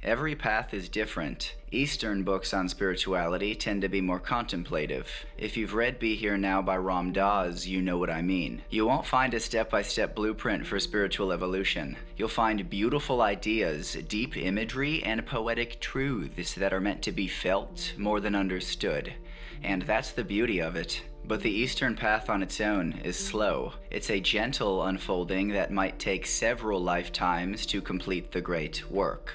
Every path is different. Eastern books on spirituality tend to be more contemplative. If you've read Be Here Now by Ram Dass, you know what I mean. You won't find a step-by-step blueprint for spiritual evolution. You'll find beautiful ideas, deep imagery, and poetic truths that are meant to be felt more than understood. And that's the beauty of it. But the Eastern path on its own is slow. It's a gentle unfolding that might take several lifetimes to complete the great work.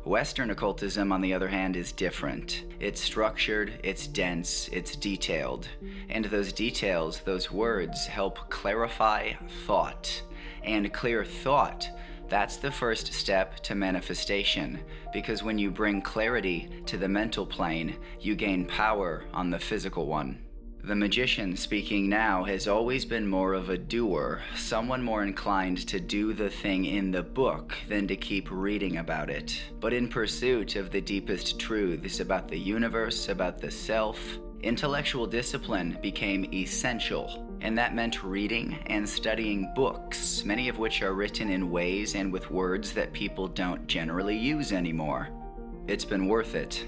Western occultism, on the other hand, is different. It's structured, it's dense, it's detailed. And those details, those words, help clarify thought. And clear thought, that's the first step to manifestation, because when you bring clarity to the mental plane, you gain power on the physical one. The magician speaking now has always been more of a doer, someone more inclined to do the thing in the book than to keep reading about it. But in pursuit of the deepest truths about the universe, about the self, intellectual discipline became essential. And that meant reading and studying books, many of which are written in ways and with words that people don't generally use anymore. It's been worth it.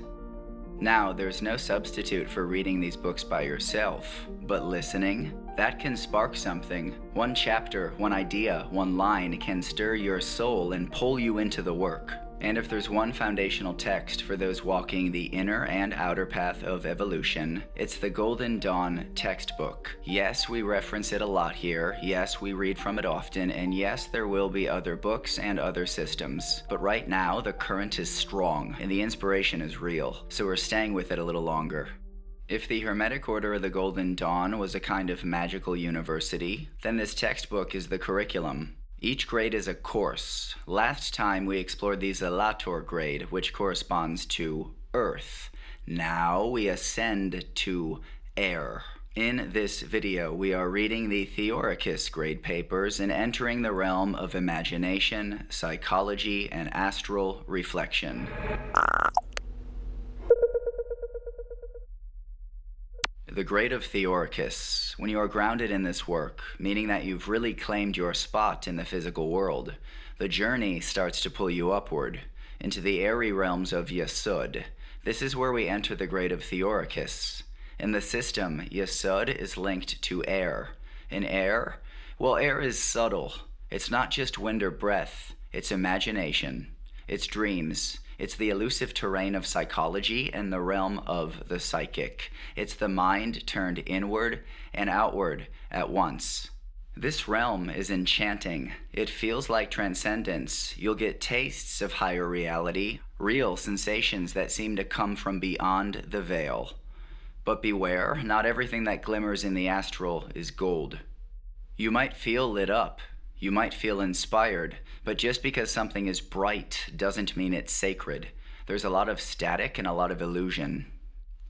Now, there's no substitute for reading these books by yourself, but listening, that can spark something. One chapter, one idea, one line can stir your soul and pull you into the work. And if there's one foundational text for those walking the inner and outer path of evolution, it's the Golden Dawn textbook. Yes, we reference it a lot here. Yes, we read from it often. And yes, there will be other books and other systems. But right now, the current is strong and the inspiration is real. So we're staying with it a little longer. If the Hermetic Order of the Golden Dawn was a kind of magical university, then this textbook is the curriculum. Each grade is a course. Last time we explored the Zelator grade, which corresponds to Earth. Now we ascend to Air. In this video, we are reading the Theoricus Grade Papers and entering the realm of imagination, psychology, and astral reflection. The Grade of Theoricus. When you are grounded in this work, meaning that you've really claimed your spot in the physical world, the journey starts to pull you upward, into the airy realms of Yesod. This is where we enter the Grade of Theoricus. In the system, Yesod is linked to air. In air? Well, air is subtle. It's not just wind or breath. It's imagination. It's dreams. It's the elusive terrain of psychology and the realm of the psychic. It's the mind turned inward and outward at once. This realm is enchanting. It feels like transcendence. You'll get tastes of higher reality, real sensations that seem to come from beyond the veil. But beware, not everything that glimmers in the astral is gold. You might feel lit up. You might feel inspired, but just because something is bright doesn't mean it's sacred. There's a lot of static and a lot of illusion.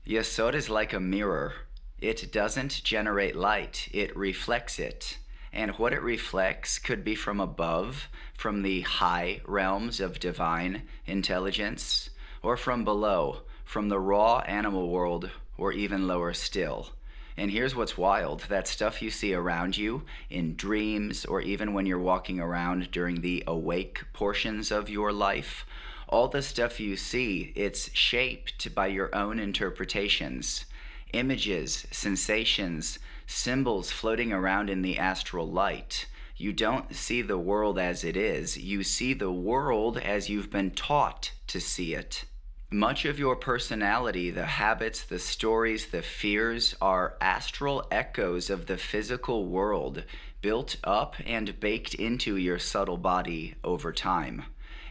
Yesod is like a mirror. It doesn't generate light, it reflects it. And what it reflects could be from above, from the high realms of divine intelligence, or from below, from the raw animal world, or even lower still. And here's what's wild, that stuff you see around you in dreams or even when you're walking around during the awake portions of your life, all the stuff you see, it's shaped by your own interpretations. Images, sensations, symbols floating around in the astral light. You don't see the world as it is, you see the world as you've been taught to see it. Much of your personality, the habits, the stories, the fears, are astral echoes of the physical world, built up and baked into your subtle body over time.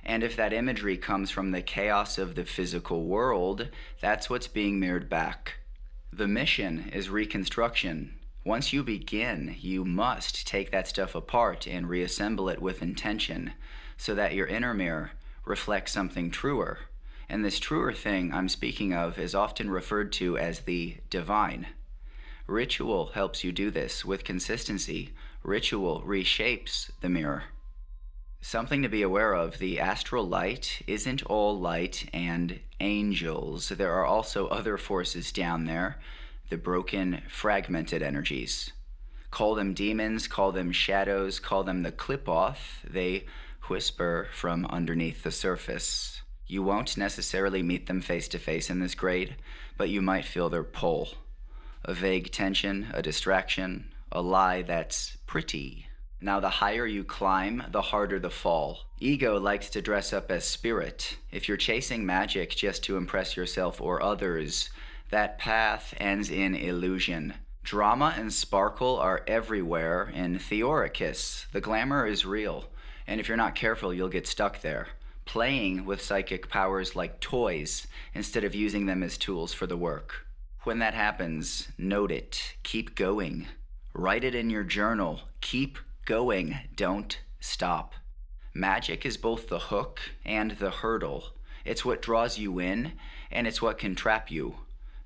And if that imagery comes from the chaos of the physical world, that's what's being mirrored back. The mission is reconstruction. Once you begin, you must take that stuff apart and reassemble it with intention, so that your inner mirror reflects something truer. And this truer thing I'm speaking of is often referred to as the divine. Ritual helps you do this with consistency. Ritual reshapes the mirror. Something to be aware of, the astral light isn't all light and angels. There are also other forces down there, the broken, fragmented energies. Call them demons, call them shadows, call them the clip-off. They whisper from underneath the surface. You won't necessarily meet them face to face in this grade, but you might feel their pull. A vague tension, a distraction, a lie that's pretty. Now, the higher you climb, the harder the fall. Ego likes to dress up as spirit. If you're chasing magic just to impress yourself or others, that path ends in illusion. Drama and sparkle are everywhere in Theoricus. The glamour is real, and if you're not careful, you'll get stuck there, playing with psychic powers like toys instead of using them as tools for the work. When that happens, note it. Keep going. Write it in your journal. Keep going. Don't stop. Magic is both the hook and the hurdle. It's what draws you in, and it's what can trap you.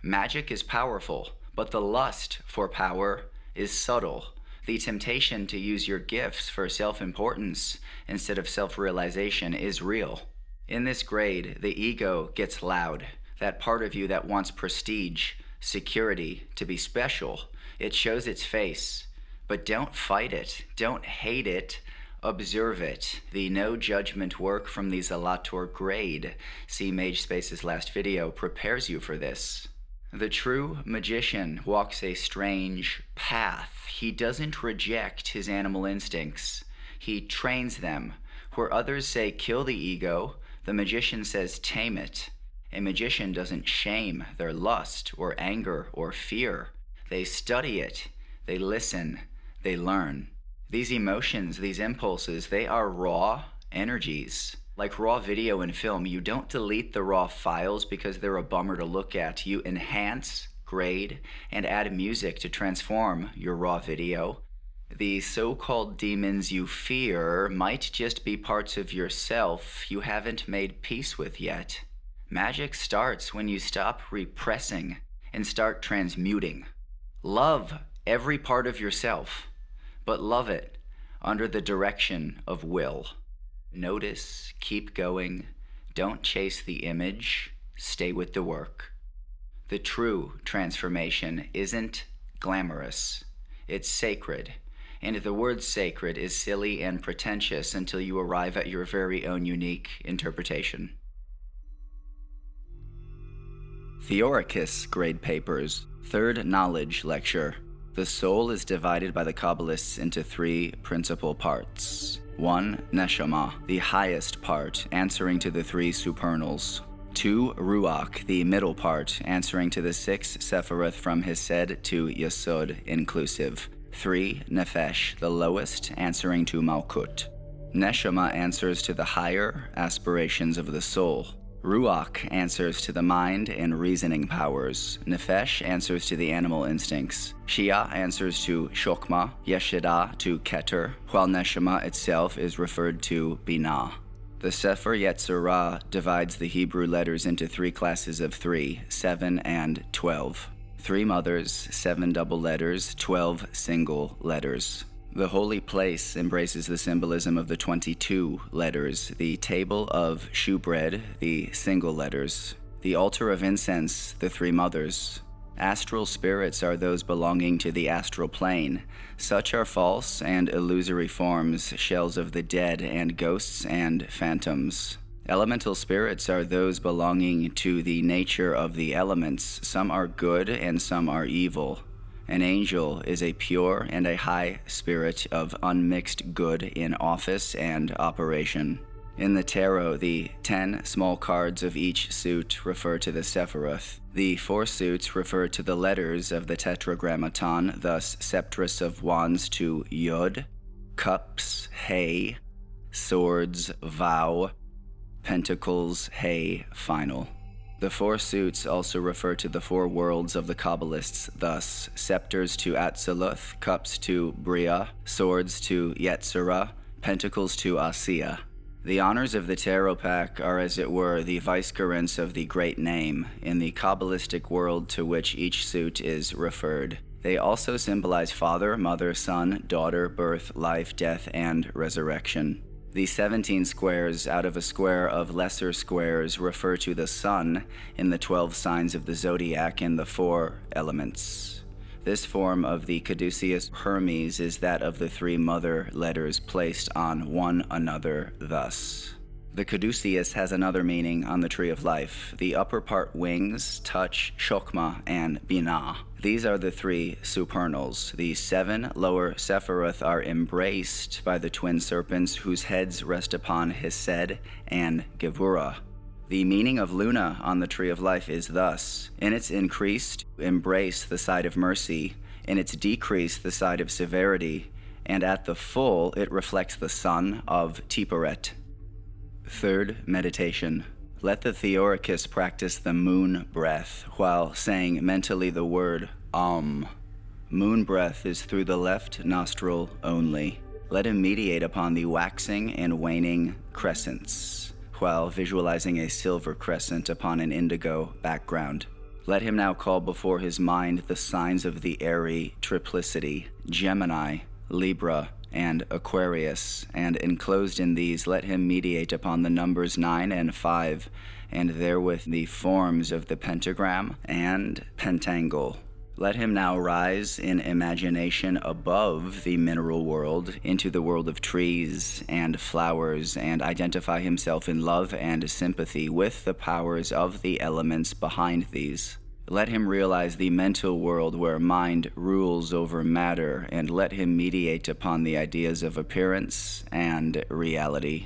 Magic is powerful, but the lust for power is subtle. The temptation to use your gifts for self-importance instead of self-realization is real. In this grade, the ego gets loud. That part of you that wants prestige, security, to be special. It shows its face. But don't fight it. Don't hate it. Observe it. The no judgment work from the Esoteric grade, see Mage Space's last video, prepares you for this. The true magician walks a strange path. He doesn't reject his animal instincts. He trains them. Where others say kill the ego, the magician says tame it. A magician doesn't shame their lust or anger or fear. They study it. They listen. They learn. These emotions, these impulses, they are raw energies. Like raw video and film, you don't delete the raw files because they're a bummer to look at. You enhance, grade, and add music to transform your raw video. The so-called demons you fear might just be parts of yourself you haven't made peace with yet. Magic starts when you stop repressing and start transmuting. Love every part of yourself, but love it under the direction of will. Notice, keep going, don't chase the image, stay with the work. The true transformation isn't glamorous, it's sacred. And the word sacred is silly and pretentious until you arrive at your very own unique interpretation. Theoricus Grade Papers, Third Knowledge Lecture. The soul is divided by the Kabbalists into three principal parts. 1. Neshama, the highest part, answering to the three supernals. 2. Ruach, the middle part, answering to the 6 Sephiroth from Hesed to Yesod inclusive. 3. Nefesh, the lowest, answering to Malkut. Neshama answers to the higher aspirations of the soul. Ruach answers to the mind and reasoning powers. Nefesh answers to the animal instincts. Shia answers to Shokma, Yeshida to Keter, while Neshama itself is referred to Binah. The Sefer Yetzirah divides the Hebrew letters into three classes of 3, 7, and 12. 3 mothers, 7 double letters, 12 single letters. The holy place embraces the symbolism of the 22 letters, the table of shewbread, the single letters, the altar of incense, the 3 mothers. Astral spirits are those belonging to the astral plane. Such are false and illusory forms, shells of the dead, and ghosts and phantoms. Elemental spirits are those belonging to the nature of the elements. Some are good and some are evil. An angel is a pure and a high spirit of unmixed good in office and operation. In the tarot, the 10 small cards of each suit refer to the Sephiroth. The 4 suits refer to the letters of the Tetragrammaton, thus Sceptress of Wands to Yod, Cups, Hay, Swords, Vow, Pentacles, Hay, Final. The 4 suits also refer to the 4 worlds of the Kabbalists, thus Scepters to Atziluth, Cups to Bria, Swords to Yetzirah, Pentacles to Asiya. The honors of the tarot pack are, as it were, the vicegerents of the Great Name in the Kabbalistic world to which each suit is referred. They also symbolize father, mother, son, daughter, birth, life, death, and resurrection. The 17 squares out of a square of lesser squares refer to the sun in the 12 signs of the zodiac and the 4 elements. This form of the caduceus Hermes is that of the 3 mother letters placed on one another thus. The caduceus has another meaning on the Tree of Life. The upper part wings, touch, chokmah, and binah. These are the three supernals. The 7 lower sephiroth are embraced by the twin serpents whose heads rest upon Hesed and Gevurah. The meaning of Luna on the Tree of Life is thus: in its increased, embrace the side of mercy; in its decrease, the side of severity; and at the full, it reflects the sun of Tiperet. Third meditation. Let the Theoricus practice the moon breath while saying mentally the word Om. Moon breath is through the left nostril only. Let him meditate upon the waxing and waning crescents while visualizing a silver crescent upon an indigo background. Let him now call before his mind the signs of the airy triplicity, Gemini, Libra, and Aquarius, and enclosed in these let him meditate upon the numbers 9 and 5, and therewith the forms of the pentagram and pentangle. Let him now rise in imagination above the mineral world into the world of trees and flowers, and identify himself in love and sympathy with the powers of the elements behind these. Let him realize the mental world where mind rules over matter, and let him meditate upon the ideas of appearance and reality.